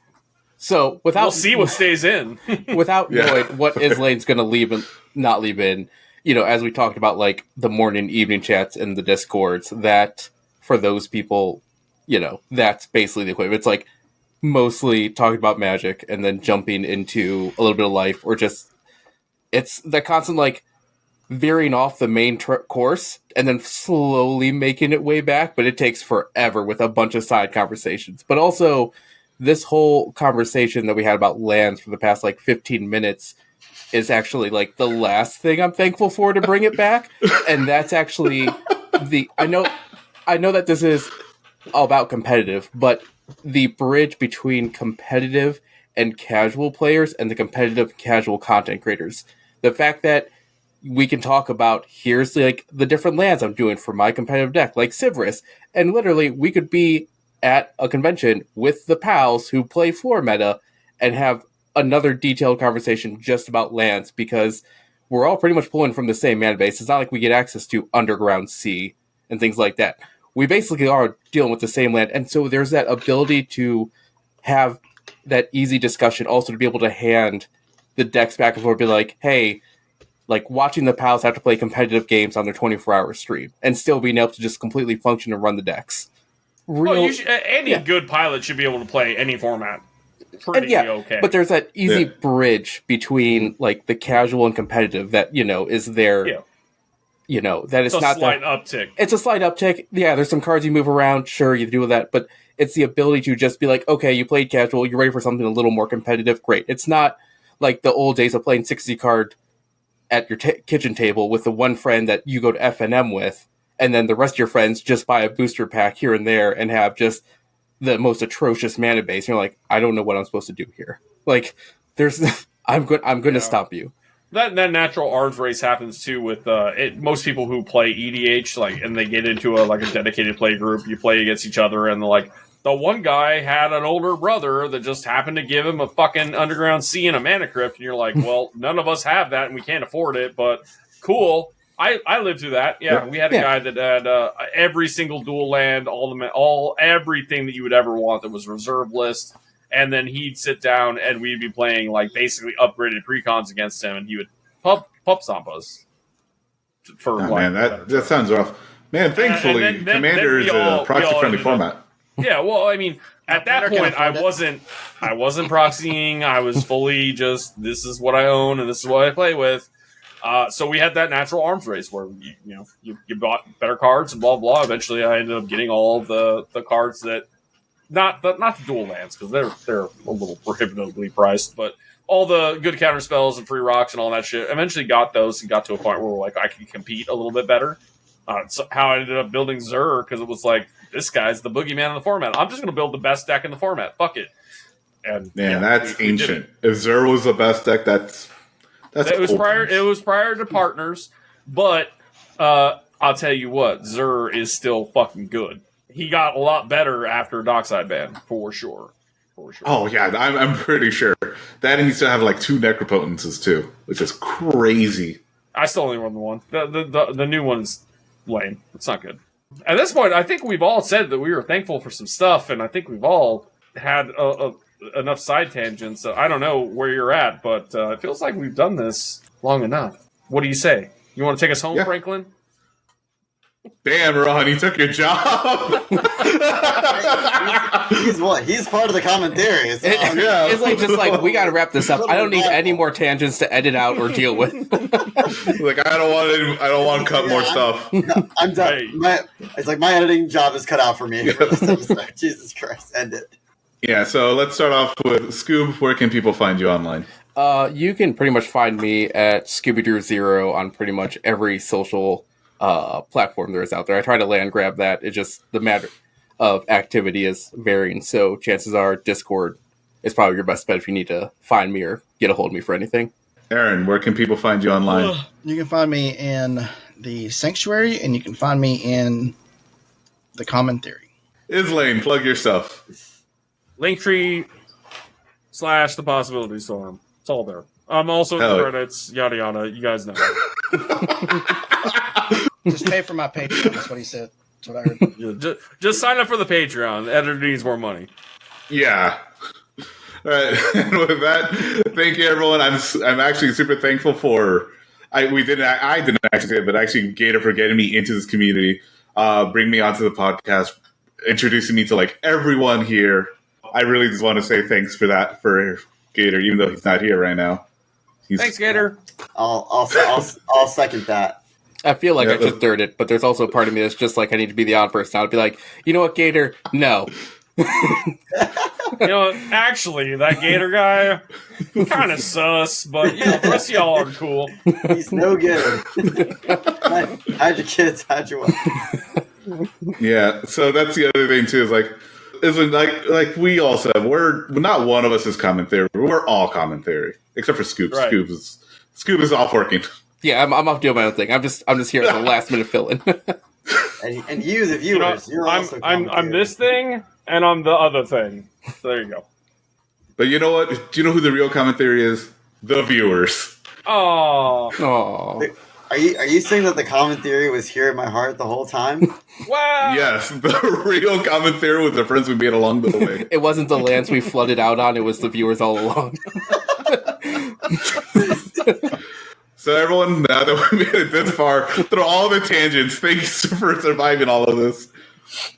Speaker 4: so
Speaker 3: we'll see what stays in.
Speaker 4: Without knowing what Izlain's going to leave and not leave in, as we talked about, like the morning, evening chats in the Discords, that for those people, that's basically the equation. It's like mostly talking about Magic and then jumping into a little bit of life, or just it's the constant like veering off the main course and then slowly making it way back, but it takes forever with a bunch of side conversations. But also, this whole conversation that we had about lands for the past like 15 minutes is actually like the last thing I'm thankful for to bring it back, and that's actually I know that this is all about competitive, but the bridge between competitive and casual players and the competitive casual content creators. The fact that we can talk about, here's like the different lands I'm doing for my competitive deck, like Sivris, and literally we could be at a convention with the pals who play floor meta and have another detailed conversation just about lands, because we're all pretty much pulling from the same mana base. It's not like we get access to Underground Sea and things like that. We basically are dealing with the same land, and so there's that ability to have that easy discussion, also to be able to hand the decks back and forth, be like, hey, like watching the pals have to play competitive games on their 24-hour stream and still being able to just completely function and run the decks.
Speaker 3: Any good pilot should be able to play any format pretty okay.
Speaker 4: But there's that easy bridge between like the casual and competitive that, is there. Yeah. That it's not a slight
Speaker 3: uptick.
Speaker 4: It's a slight uptick. Yeah, there's some cards you move around. Sure, you do that, but it's the ability to just be like, okay, you played casual, you're ready for something a little more competitive. Great. It's not like the old days of playing 60 card at your kitchen table with the one friend that you go to FNM with, and then the rest of your friends just buy a booster pack here and there and have just the most atrocious mana base. And you're like, I don't know what I'm supposed to do here. Like, I'm going to stop you.
Speaker 3: That natural arms race happens too with most people who play EDH, and they get into a dedicated play group. You play against each other, and the one guy had an older brother that just happened to give him a fucking Underground Sea and a Mana Crypt, and you're like, well, none of us have that, and we can't afford it, but cool. I lived through that. Yeah, we had a guy that had every single dual land, everything that you would ever want that was reserve list. And then he'd sit down and we'd be playing basically upgraded precons against him, and he would pup stomp us.
Speaker 2: Man, that sounds rough. Man, thankfully, Commander is a proxy-friendly format.
Speaker 3: Yeah, well, I mean, at that point, I wasn't proxying. I was fully just, this is what I own and this is what I play with. So we had that natural arms race where you bought better cards and blah blah. Eventually, I ended up getting all the cards that. Not the dual lands, because they're a little prohibitively priced, but all the good counter spells and free rocks and all that shit. Eventually got those and got to a point where I could compete a little bit better. So how I ended up building Zur, because it was like, this guy's the boogeyman in the format. I'm just going to build the best deck in the format. Fuck it. And
Speaker 2: that's ancient. If Zur was the best deck, That's
Speaker 3: It was
Speaker 2: cool.
Speaker 3: prior. It was prior to partners, but I'll tell you what, Xur is still fucking good. He got a lot better after Dockside ban, for sure. For sure.
Speaker 2: Oh yeah, I'm pretty sure that needs to have like 2 necropotences too, which is crazy.
Speaker 3: I still only run the one. The new one's lame. It's not good. At this point, I think we've all said that we were thankful for some stuff, and I think we've all had enough side tangents. I don't know where you're at, but it feels like we've done this long enough. What do you say? You want to take us home,
Speaker 2: Yeah.
Speaker 3: Franklin?
Speaker 2: Damn, Ron, he took your job.
Speaker 1: He's what? He's part of the commentary. So
Speaker 2: Yeah.
Speaker 4: It's like just like we got to wrap this up. I don't need any more tangents to edit out or deal with.
Speaker 2: Like I don't want to cut more stuff.
Speaker 1: I'm done.
Speaker 3: Hey.
Speaker 1: It's like my editing job is cut out for me. For this episode. Jesus Christ, end it.
Speaker 2: Yeah, so let's start off with Scoob. Where can people find you online?
Speaker 4: You can pretty much find me at Scooby Drew 0 on pretty much every social platform there is out there. I try to land grab that. It's just the matter of activity is varying, so chances are Discord is probably your best bet if you need to find me or get a hold of me for anything.
Speaker 2: Aaron, where can people find you online?
Speaker 5: You can find me in the Sanctuary, and you can find me in the Common Theory.
Speaker 2: Izlain, plug your stuff.
Speaker 3: Linktree / the possibility storm. It's all there. I'm also in
Speaker 2: Hell
Speaker 3: the
Speaker 2: yeah.
Speaker 3: credits, yada yada. You guys know.
Speaker 5: Just pay for my Patreon. That's what he said. That's what I heard.
Speaker 3: Just sign up for the Patreon. The editor needs more money.
Speaker 2: Yeah. All right. And with that, thank you, everyone. I'm actually super thankful for I didn't actually say it, but actually Gator for getting me into this community, bring me onto the podcast, introducing me to like everyone here. I really just want to say thanks for that for Gator, even though he's not here right now.
Speaker 3: Thanks, Gator.
Speaker 1: I'll second that.
Speaker 4: I feel like
Speaker 2: Yeah,
Speaker 4: I just third it, but there's also a part of me that's just like I need to be the odd person. I'd be like, you know what, Gator? No.
Speaker 3: You know, actually, that Gator guy, kind of sus, but you know, the rest of y'all are cool.
Speaker 1: He's no good. Hide your kids, hide your wife.
Speaker 2: Yeah, so that's the other thing too. Is like we all said, we're not one of us is commentary. We're all commentary, except for Scoop.
Speaker 3: Right.
Speaker 2: Scoop is off working.
Speaker 4: Yeah, I'm off doing my own thing. I'm just here at the last minute fill-in.
Speaker 1: And you, the viewers, you're also
Speaker 3: I'm
Speaker 1: commentary.
Speaker 3: this thing, and I'm the other thing. So there you go.
Speaker 2: But you know what? Do you know who the real commentary is? The viewers.
Speaker 3: Oh,
Speaker 4: Oh,
Speaker 1: Are you saying that the common theory was here in my heart the whole time?
Speaker 3: wow.
Speaker 2: Yes, the real commentary with the friends we made along the way.
Speaker 4: it wasn't the lands we flooded out on; it was the viewers all along.
Speaker 2: So everyone, now that we made it this far, through all the tangents, thanks for surviving all of this.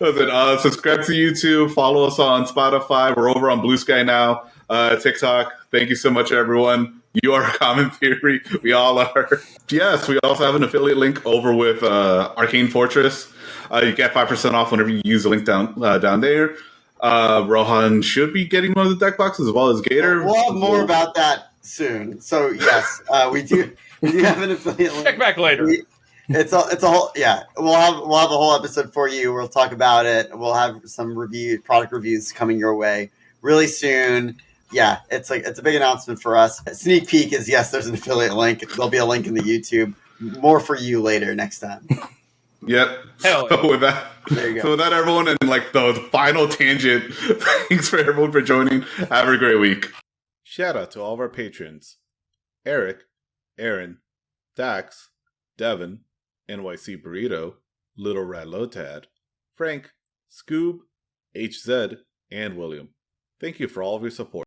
Speaker 2: Listen, subscribe to YouTube, follow us on Spotify. We're over on Blue Sky now, TikTok. Thank you so much, everyone. You are Common Theory. We all are. Yes, we also have an affiliate link over with Arcane Fortress. You get 5% off whenever you use the link down there. Rohan should be getting one of the deck boxes as well as Gator.
Speaker 1: We'll have more about that soon. So yes, we do have an affiliate link.
Speaker 3: Check back later.
Speaker 1: It's a whole We'll have a whole episode for you. We'll talk about it. We'll have some product reviews coming your way really soon. Yeah, it's a big announcement for us. A sneak peek is yes, there's an affiliate link. There'll be a link in the YouTube. More for you later next time.
Speaker 2: Yep.
Speaker 3: Hell
Speaker 2: So with that,
Speaker 1: There you go.
Speaker 2: so with that, everyone, and like the final tangent. Thanks for everyone for joining. Have a great week. Shout out to all of our patrons: Eric, Aaron, Dax, Devin, NYC Burrito, Little Rat Lotad, Frank, Scoob, HZ, and William. Thank you for all of your support.